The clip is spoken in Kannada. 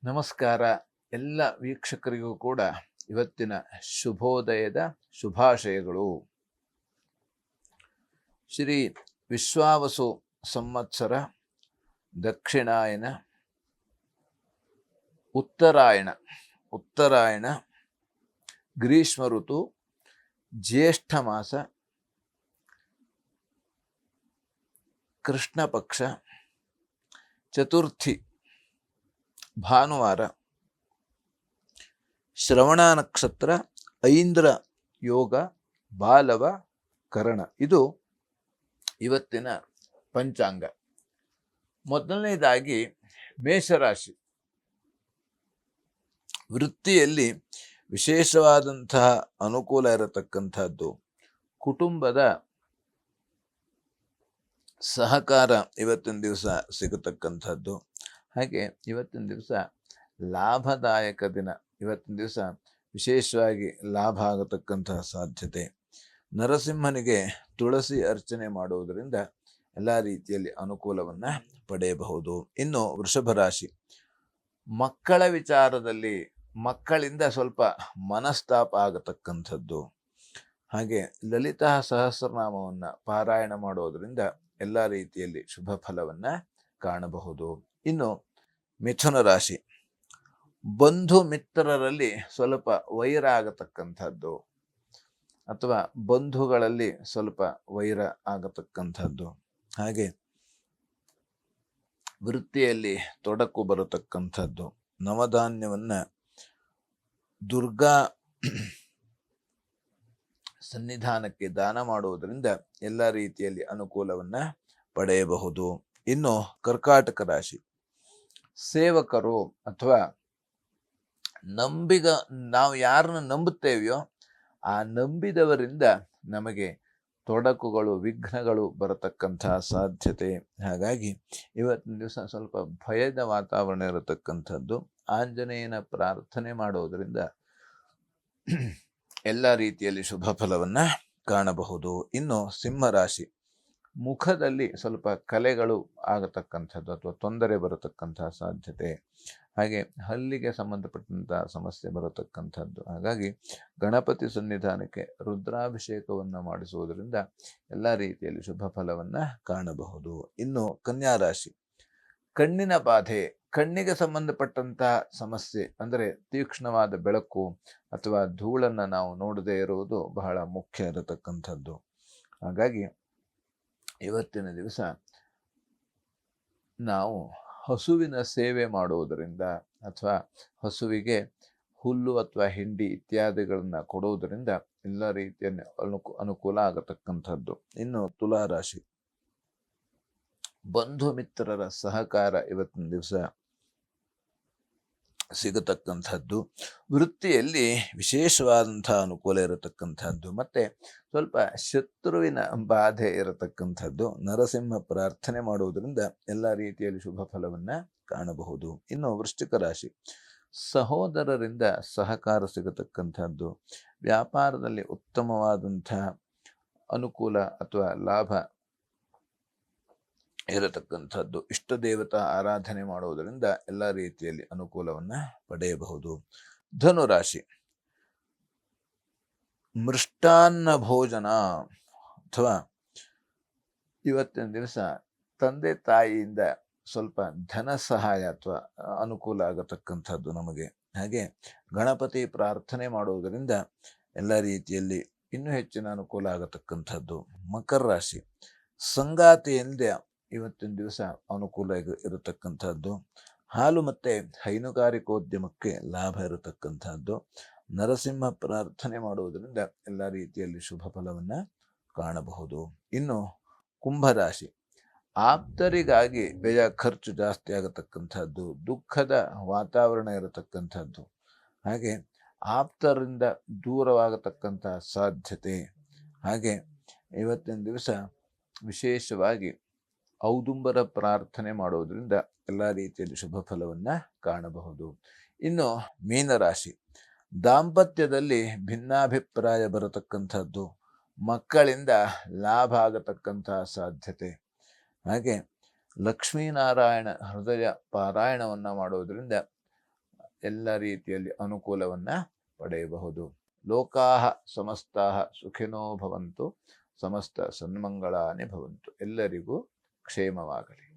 ನಮಸ್ಕಾರ. ಎಲ್ಲ ವೀಕ್ಷಕರಿಗೂ ಕೂಡ ಇವತ್ತಿನ ಶುಭೋದಯದ ಶುಭಾಶಯಗಳು. ಶ್ರೀ ವಿಶ್ವಾವಸು ಸಂವತ್ಸರ ದಕ್ಷಿಣಾಯನ ಉತ್ತರಾಯಣ ಗ್ರೀಷ್ಮ ಋತು ಜ್ಯೇಷ್ಠ ಮಾಸ ಕೃಷ್ಣ ಪಕ್ಷ ಚತುರ್ಥಿ ಭಾನುವಾರ ಶ್ರವಣ ನಕ್ಷತ್ರ ಐಂದ್ರ ಯೋಗ ಬಾಲವ ಕರಣ. ಇದು ಇವತ್ತಿನ ಪಂಚಾಂಗ. ಮೊದಲನೇದಾಗಿ ಮೇಷರಾಶಿ. ವೃತ್ತಿಯಲ್ಲಿ ವಿಶೇಷವಾದಂತಹ ಅನುಕೂಲ ಇರತಕ್ಕಂಥದ್ದು, ಕುಟುಂಬದ ಸಹಕಾರ ಇವತ್ತಿನ ದಿವಸ ಸಿಗತಕ್ಕಂಥದ್ದು. ಹಾಗೆ ಇವತ್ತಿನ ದಿವಸ ಲಾಭದಾಯಕ ದಿನ. ಇವತ್ತಿನ ದಿವಸ ವಿಶೇಷವಾಗಿ ಲಾಭ ಆಗತಕ್ಕಂತಹ ಸಾಧ್ಯತೆ. ನರಸಿಂಹನಿಗೆ ತುಳಸಿ ಅರ್ಚನೆ ಮಾಡುವುದರಿಂದ ಎಲ್ಲ ರೀತಿಯಲ್ಲಿ ಅನುಕೂಲವನ್ನು ಪಡೆಯಬಹುದು. ಇನ್ನು ವೃಷಭ ರಾಶಿ. ಮಕ್ಕಳ ವಿಚಾರದಲ್ಲಿ ಮಕ್ಕಳಿಂದ ಸ್ವಲ್ಪ ಮನಸ್ತಾಪ ಆಗತಕ್ಕಂಥದ್ದು. ಹಾಗೆ ಲಲಿತಾ ಸಹಸ್ರನಾಮವನ್ನು ಪಾರಾಯಣ ಮಾಡೋದರಿಂದ ಎಲ್ಲ ರೀತಿಯಲ್ಲಿ ಶುಭ ಫಲವನ್ನು ಕಾಣಬಹುದು. ಇನ್ನು ಮಿಥುನ ರಾಶಿ. ಬಂಧು ಮಿತ್ರರಲ್ಲಿ ಸ್ವಲ್ಪ ವೈರ ಆಗತಕ್ಕಂಥದ್ದು ಅಥವಾ ಬಂಧುಗಳಲ್ಲಿ ಸ್ವಲ್ಪ ವೈರ ಆಗತಕ್ಕಂಥದ್ದು. ಹಾಗೆ ವೃತ್ತಿಯಲ್ಲಿ ತೊಡಕು ಬರತಕ್ಕಂಥದ್ದು. ನವಧಾನ್ಯವನ್ನು ದುರ್ಗಾ ಸನ್ನಿಧಾನಕ್ಕೆ ದಾನ ಮಾಡುವುದರಿಂದ ಎಲ್ಲ ರೀತಿಯಲ್ಲಿ ಅನುಕೂಲವನ್ನು ಪಡೆಯಬಹುದು. ಇನ್ನು ಕರ್ಕಾಟಕ ರಾಶಿ. ಸೇವಕರು ಅಥವಾ ನಾವು ಯಾರನ್ನು ನಂಬುತ್ತೇವೆಯೋ ಆ ನಂಬಿದವರಿಂದ ನಮಗೆ ತೊಡಕುಗಳು, ವಿಘ್ನಗಳು ಬರತಕ್ಕಂತಹ ಸಾಧ್ಯತೆ. ಹಾಗಾಗಿ ಇವತ್ತಿನ ದಿವಸ ಸ್ವಲ್ಪ ಭಯದ ವಾತಾವರಣ ಇರತಕ್ಕಂಥದ್ದು. ಆಂಜನೇಯನ ಪ್ರಾರ್ಥನೆ ಮಾಡೋದರಿಂದ ಎಲ್ಲ ರೀತಿಯಲ್ಲಿ ಶುಭ ಫಲವನ್ನು ಕಾಣಬಹುದು. ಇನ್ನು ಸಿಂಹರಾಶಿ. ಮುಖದಲ್ಲಿ ಸ್ವಲ್ಪ ಕಲೆಗಳು ಆಗತಕ್ಕಂಥದ್ದು ಅಥವಾ ತೊಂದರೆ ಬರತಕ್ಕಂತಹ ಸಾಧ್ಯತೆ. ಹಾಗೆ ಹಲ್ಲಿಗೆ ಸಂಬಂಧಪಟ್ಟಂತಹ ಸಮಸ್ಯೆ ಬರತಕ್ಕಂಥದ್ದು. ಹಾಗಾಗಿ ಗಣಪತಿ ಸನ್ನಿಧಾನಕ್ಕೆ ರುದ್ರಾಭಿಷೇಕವನ್ನು ಮಾಡಿಸುವುದರಿಂದ ಎಲ್ಲ ರೀತಿಯಲ್ಲಿ ಶುಭ ಫಲವನ್ನು ಕಾಣಬಹುದು. ಇನ್ನು ಕನ್ಯಾ ರಾಶಿ. ಕಣ್ಣಿನ ಬಾಧೆ, ಕಣ್ಣಿಗೆ ಸಂಬಂಧಪಟ್ಟಂತಹ ಸಮಸ್ಯೆ, ಅಂದರೆ ತೀಕ್ಷ್ಣವಾದ ಬೆಳಕು ಅಥವಾ ಧೂಳನ್ನು ನಾವು ನೋಡದೇ ಇರುವುದು ಬಹಳ ಮುಖ್ಯ ಇರತಕ್ಕಂಥದ್ದು. ಹಾಗಾಗಿ ಇವತ್ತಿನ ದಿವಸ ನಾವು ಹಸುವಿನ ಸೇವೆ ಮಾಡುವುದರಿಂದ ಅಥವಾ ಹಸುವಿಗೆ ಹುಲ್ಲು ಅಥವಾ ಹಿಂಡಿ ಇತ್ಯಾದಿಗಳನ್ನು ಕೊಡುವುದರಿಂದ ಎಲ್ಲ ರೀತಿಯ ಅನುಕೂಲ ಆಗತಕ್ಕಂಥದ್ದು. ಇನ್ನು ತುಲಾರಾಶಿ. ಬಂಧು ಮಿತ್ರರ ಸಹಕಾರ ಇವತ್ತಿನ ದಿವಸ ಸಿಗತಕ್ಕಂಥದ್ದು. ವೃತ್ತಿಯಲ್ಲಿ ವಿಶೇಷವಾದಂತಹ ಅನುಕೂಲ ಇರತಕ್ಕಂಥದ್ದು. ಮತ್ತೆ ಸ್ವಲ್ಪ ಶತ್ರುವಿನ ಬಾಧೆ ಇರತಕ್ಕಂಥದ್ದು. ನರಸಿಂಹ ಪ್ರಾರ್ಥನೆ ಮಾಡುವುದರಿಂದ ಎಲ್ಲ ರೀತಿಯಲ್ಲಿ ಶುಭ ಫಲವನ್ನು ಕಾಣಬಹುದು. ಇನ್ನು ವೃಶ್ಚಿಕ ರಾಶಿ. ಸಹೋದರರಿಂದ ಸಹಕಾರ ಸಿಗತಕ್ಕಂಥದ್ದು. ವ್ಯಾಪಾರದಲ್ಲಿ ಉತ್ತಮವಾದಂತಹ ಅನುಕೂಲ ಅಥವಾ ಲಾಭ ಇರತಕ್ಕಂಥದ್ದು. ಇಷ್ಟ ದೇವತಾ ಆರಾಧನೆ ಮಾಡುವುದರಿಂದ ಎಲ್ಲ ರೀತಿಯಲ್ಲಿ ಅನುಕೂಲವನ್ನು ಪಡೆಯಬಹುದು. ಧನುರಾಶಿ. ಮೃಷ್ಟಾನ್ನ ಭೋಜನ ಅಥವಾ ಇವತ್ತಿನ ದಿವಸ ತಂದೆ ತಾಯಿಯಿಂದ ಸ್ವಲ್ಪ ಧನ ಸಹಾಯ ಅಥವಾ ಅನುಕೂಲ ಆಗತಕ್ಕಂಥದ್ದು ನಮಗೆ. ಹಾಗೆ ಗಣಪತಿ ಪ್ರಾರ್ಥನೆ ಮಾಡುವುದರಿಂದ ಎಲ್ಲ ರೀತಿಯಲ್ಲಿ ಇನ್ನೂ ಹೆಚ್ಚಿನ ಅನುಕೂಲ ಆಗತಕ್ಕಂಥದ್ದು. ಮಕರ ರಾಶಿ. ಸಂಗಾತಿಯಿಂದ ಇವತ್ತಿನ ದಿವಸ ಅನುಕೂಲ ಇರತಕ್ಕಂಥದ್ದು. ಹಾಲು ಮತ್ತು ಹೈನುಗಾರಿಕೋದ್ಯಮಕ್ಕೆ ಲಾಭ ಇರತಕ್ಕಂಥದ್ದು. ನರಸಿಂಹ ಪ್ರಾರ್ಥನೆ ಮಾಡುವುದರಿಂದ ಎಲ್ಲ ರೀತಿಯಲ್ಲಿ ಶುಭ ಫಲವನ್ನು ಕಾಣಬಹುದು. ಇನ್ನು ಕುಂಭರಾಶಿ. ಆಪ್ತರಿಗಾಗಿ ವ್ಯಯ ಖರ್ಚು ಜಾಸ್ತಿ ಆಗತಕ್ಕಂಥದ್ದು. ದುಃಖದ ವಾತಾವರಣ ಇರತಕ್ಕಂಥದ್ದು. ಹಾಗೆ ಆಪ್ತರಿಂದ ದೂರವಾಗತಕ್ಕಂತಹ ಸಾಧ್ಯತೆ. ಹಾಗೆ ಇವತ್ತಿನ ದಿವಸ ವಿಶೇಷವಾಗಿ ಔದುಂಬರ ಪ್ರಾರ್ಥನೆ ಮಾಡುವುದರಿಂದ ಎಲ್ಲ ರೀತಿಯಲ್ಲಿ ಶುಭ ಫಲವನ್ನು ಕಾಣಬಹುದು. ಇನ್ನು ಮೀನರಾಶಿ. ದಾಂಪತ್ಯದಲ್ಲಿ ಭಿನ್ನಾಭಿಪ್ರಾಯ ಬರತಕ್ಕಂಥದ್ದು. ಮಕ್ಕಳಿಂದ ಲಾಭ ಆಗತಕ್ಕಂತಹ ಸಾಧ್ಯತೆ. ಹಾಗೆ ಲಕ್ಷ್ಮೀನಾರಾಯಣ ಹೃದಯ ಪಾರಾಯಣವನ್ನು ಮಾಡುವುದರಿಂದ ಎಲ್ಲ ರೀತಿಯಲ್ಲಿ ಅನುಕೂಲವನ್ನ ಪಡೆಯಬಹುದು. ಲೋಕಾಹ ಸಮಸ್ತಾಹ ಸುಖಿನೋ ಭವಂತು, ಸಮಸ್ತ ಸನ್ಮಂಗಳಾನಿ ಭವಂತು. ಎಲ್ಲರಿಗೂ ಕ್ಷೇಮವಾಗಲಿ.